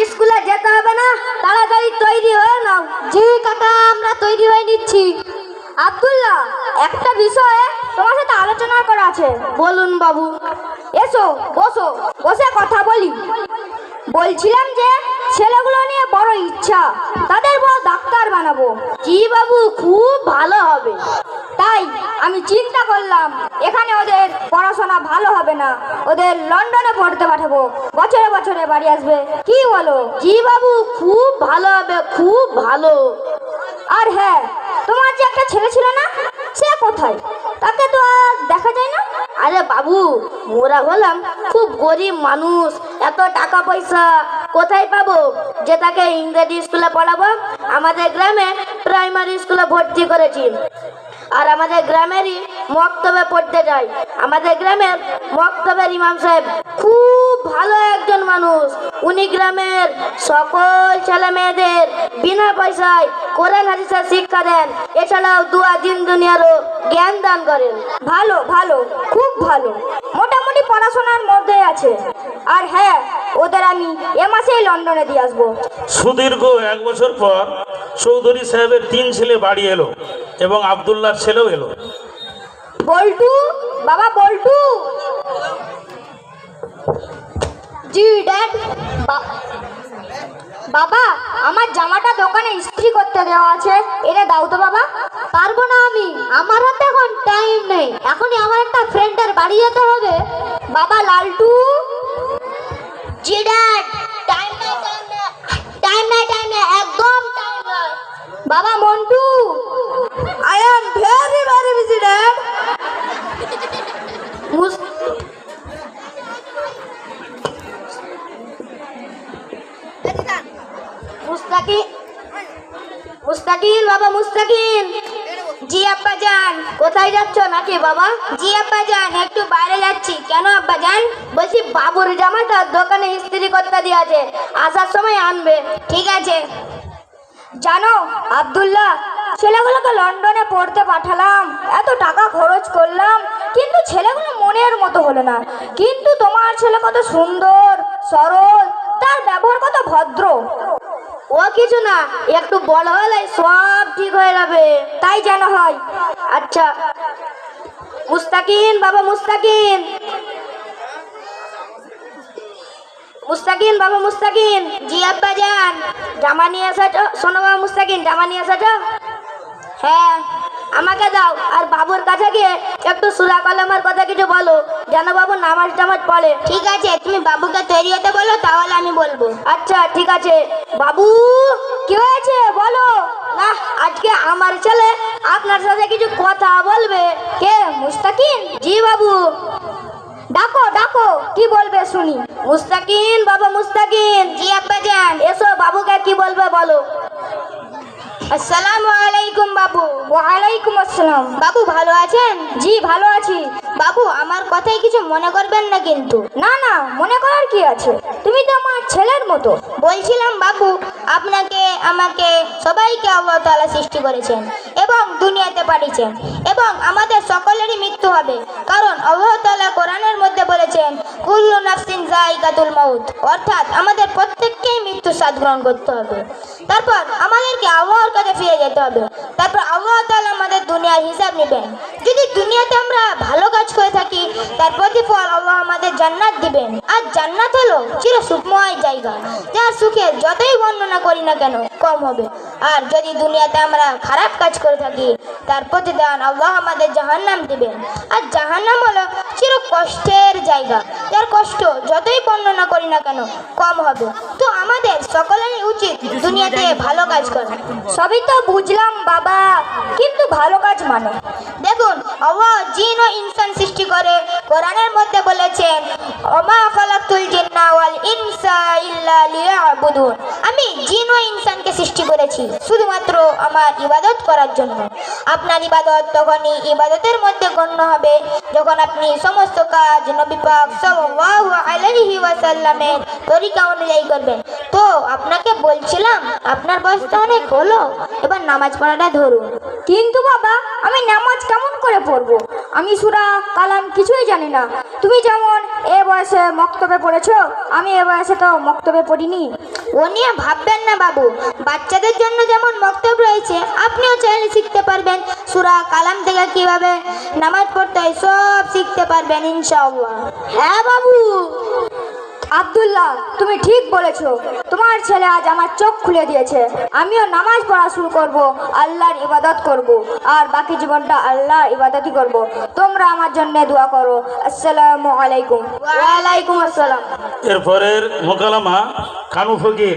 স্কুলে যেতে হবে না, তাড়াতাড়ি তৈরি হয়ে নাও। জি কাকা, আমরা তৈরি হয়ে নিচ্ছি। আব্দুল্লাহ, একটা বিষয়ে তোমার সাথে আলোচনা করা আছে। বলুন বাবু। এসো, বসো, বসে কথা বলি। বলছিলাম যে ছেলেগুলো নিয়ে বড় ইচ্ছা, তাদের বড় ডাক্তার বানাবো। জি বাবু, খুব ভালো হবে। তাই আমি চিন্তা করলাম এখানে ওদের পড়াশোনা ভালো হবে না, ওদের লন্ডনে পড়তে পাঠাবো, বছরে বছরে বাড়ি আসবে। কি বলো? জি বাবু, খুব ভালো হবে, খুব ভালো। আর হ্যাঁ, তোমার যে একটা ছেলে ছিল না, সে কোথায়? তাকে তো আর দেখা যায় না। আরে বাবু, মোরা হলাম খুব গরিব মানুষ, এত টাকা পয়সা কোথায় পাবো যে তাকে ইংরেজি স্কুলে পড়াবো? আমাদের গ্রামে প্রাইমারি স্কুলে ভর্তি করেছি, আর আমাদের গ্রামেরই মক্তবে পড়তে যাই। আমাদের গ্রামের মক্তবের ইমাম সাহেব খুব ভালো একজন মানুষ। উনি গ্রামের সকল ছেলে মেয়েদের বিনা পয়সায় কোরআন হাদিসের শিক্ষা দেন, এছাড়াও দুয়া দিন দুনিয়ারও জ্ঞান দান করেন। ভালো ভালো, খুব ভালো, মোটামুটি পড়াশোনার মধ্যে আছে। আর হ্যাঁ, ওদের আমি এ মাসেই লন্ডনে দিয়ে আসবো। সুদীর্ঘ 1 বছর পর চৌধুরী সাহেবের 3 ছেলে বাড়ি এলো এবং আব্দুল্লাহর ছেলেও এলো। বল্টু, বাবা বল্টু। জি ড্যাড। বাবা, আমার জামাটা দোকানে ইস্ত্রি করতে দেওয়া আছে, এনে দাও তো বাবা। পারবো না আমি, আমার হাতে এখন টাইম নেই, এখনই আমার একটা ফ্রেন্ডের বাড়ি যেতে হবে। বাবা লালটু। জি ড্যাড। টাইম নাই, টাইম নাই, টাইম নাই, টাইম নাই, একদম টাইম নাই। বাবা Montu. I am very very busy dad. Mustakin, বাবা মুস্তাকিন। জি আব্বা জান। কোথায় যাচ্ছ নাকি বাবা? জি আব্বা জান, একটু বাইরে যাচ্ছি। কেন আব্বা জান? বলছি বাবুর জামাটা দোকানে ইস্ত্রি করতে দিয়েছে, আসার সময় আনবে। ঠিক আছে। জানো আব্দুল্লাহ, ছেলেগুলোকে লন্ডনে পড়তে পাঠালাম, এত টাকা খরচ করলাম, কিন্তু ছেলেগুলো মনের মতো হলো না। কিন্তু তোমার ছেলে কত সুন্দর, সরল, তার ব্যবহার কত ভদ্র। ও কিছু না, একটু বড় হলে সব ঠিক হয়ে যাবে। তাই যেন হয়। আচ্ছা। মুস্তাকিন, বাবা মুস্তাকিন। মুস্তাকিন, বাবা মুস্তাকিন। জি আব্বা জান। জামা নিয়ে এসেছো? শোনো বাবা মুস্তাকিন, জামা নিয়ে এসেছো? হ্যাঁ। আমাকে দাও, আর বাবুর কাছে গিয়ে একটু সূরা কলমের কথা কিছু বলো, যেন বাবু নামাজ টামাজ পড়ে। ঠিক আছে, তুমি বাবুকে তৈরি হতে বলো, তাহলে আমি বলবো। আচ্ছা ঠিক আছে। বাবু, কি হয়েছে বলো না? আজকে আমার ছেলে আপনার সাথে কিছু কথা বলবে। কে? মুস্তাকিন। জি বাবু। ডাকো ডাকো, কি বলবে শুনি। মুস্তাকিন, বাবা মুস্তাকিন। জি আব্বা জান। এসো, বাবুকে কি বলবে বলো। আসসালামু আলাইকুম বাবু। ওয়ালাইকুম আসসালাম। বাবু ভালো আছেন? জি ভালো আছি। বাবু, আমার কথাই কিছু মনে করবেন না কিন্তু। না না, মনে করার কি আছে, তুমি তো আমার ছেলের মতো। বলছিলাম বাবু, আপনাকে আমাকে সবাইকে আল্লাহ তাআলা সৃষ্টি করেছেন এবং দুনিয়াতে পাঠিয়েছেন, এবং আমাদের সকলেরই মৃত্যু হবে, কারণ আল্লাহ তাআলা কোরআনের মধ্যে বলেছেন কুল্লু নাফসিন যায়িকাতুল মাউত, অর্থাৎ আমাদের প্রত্যেককেই মৃত্যু স্বাদ গ্রহণ করতে হবে। তারপর আমাদেরকে আল্লাহর কাছে ফিরে যেতে হবে। তারপর আল্লাহ তাআলা আমাদের দুনিয়ার হিসাব নেবেন। যদি দুনিয়াতে আমরা ভালো কাজ করে থাকি, তার প্রতিফল আল্লাহ আমাদের জান্নাত দিবেন। আর জান্নাত হলো চির সুখময় জায়গা, যার সুখের যতই বর্ণনা করি না কেন কম হবে। আর যদি দুনিয়াতে আমরা খারাপ কাজ করে থাকি, তার প্রতিদান আল্লাহ আমাদের জাহান্নাম দিবেন। আর জাহান্নাম হলো চির কষ্টের জায়গা, যার কষ্ট যতই বর্ণনা করি না কেন কম হবে। তো আমাদের সকলেরই উচিত দুনিয়াতে ভালো কাজ করা। সবই তো বুঝলাম বাবা, কিন্তু ভালো কাজ মানে দেখুন, আল্লাহ জিন ও ইনসান সৃষ্টি করে কোরআনের মধ্যে বলেছেন ওমা খালাকতুল জিন্না ওয়াল ইনসা ইল্লা লিয়াবুদুন। আমি জিন ও ইনসানকে সৃষ্টি করেছি শুধুমাত্র আমার ইবাদত করার জন্য। আপনার ইবাদত তখনই ইবাদতের মধ্যে গণ্য হবে যখন আপনি সমস্ত কাজ নবী পাক সাল্লাল্লাহু আলাইহি ওয়াসাল্লামের তরিকা অনুযায়ী করবেন। তো আপনাকে বলছিলাম, আপনার বয়স তো অনেক হলো, এবার নামাজ পড়াটা ধরুন। কিন্তু বাবা, আমি নামাজ কেমন করে পড়বো? আমি সূরা কালাম কিছুই জানি না। তুমি যেমন এ বয়সে মক্তবে পড়েছো, আমি এ বয়সে তো মক্তবে পড়িনি। ও নিয়ে ভাববেন না বাবু, বাচ্চাদের জন্য যেমন বক্তব্য রয়েছে আপনিও চাইলে শিখতে পারবেন। সূরা কালাম থেকে কিভাবে নামাজ পড়তে হয় সব শিখতে পারবেন ইনশাআল্লাহ। হ্যাঁ বাবু। আব্দুল্লাহ, তুমি ঠিক বলেছো। তোমার ছেলে আজ আমার চোখ খুলে দিয়েছে। আমিও নামাজ পড়া শুরু করব, আল্লাহর ইবাদত করব, আর বাকি জীবনটা আল্লাহর ইবাদতই করব। তোমরা আমার জন্য দোয়া করো। আসসালামু আলাইকুম। ওয়া আলাইকুম আসসালাম। এরপরের মোকালামা কানু ফকির।